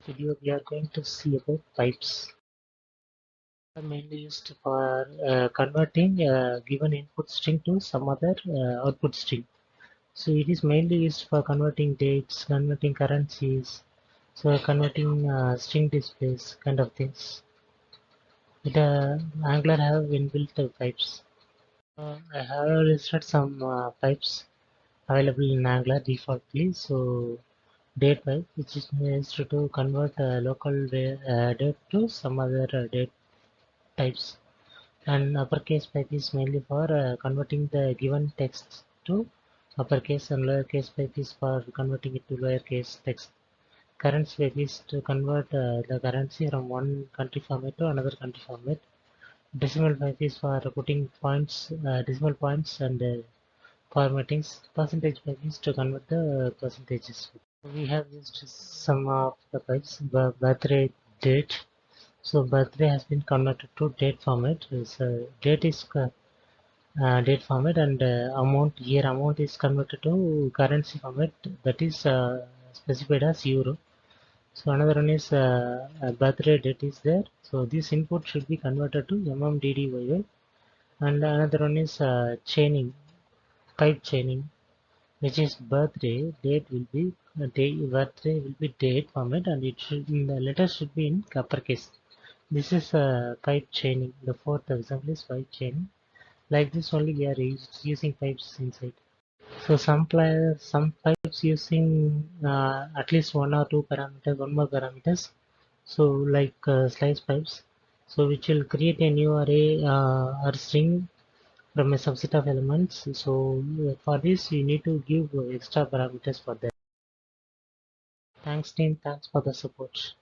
Video we are going to see about pipes. Are mainly used for converting given input string to some other output string. So it is mainly used for converting dates, converting currencies, so converting string displays kind of things. Angular have inbuilt pipes. I have listed some pipes available in Angular defaultly. So date pipe, which is used to convert local date to some other date types, and uppercase pipe is mainly for converting the given text to uppercase, and lowercase pipe is for converting it to lowercase text. Currency pipe is to convert the currency from one country format to another country format. Decimal pipe is for putting points, decimal points, and formattings. Percentage pipe is to convert the percentages. We have used some of the pipes. Birthday date. So birthday has been converted to date format. So date is date format, and amount, here amount is converted to currency format, that is specified as euro. So another one is birthday date is there. So this input should be converted to mmddyy. And another one is chaining, pipe chaining, which is birthday date will be birthday will be date format, and it should, the letters should be in uppercase. This is pipe chaining. The fourth example is pipe chaining. Like this only we are using pipes inside. So some pipes using at least one or two parameters, one more parameters. So like slice pipes. So which will create a new array or string from a subset of elements. So for this you need to give extra parameters for that. Thanks team, thanks for the support.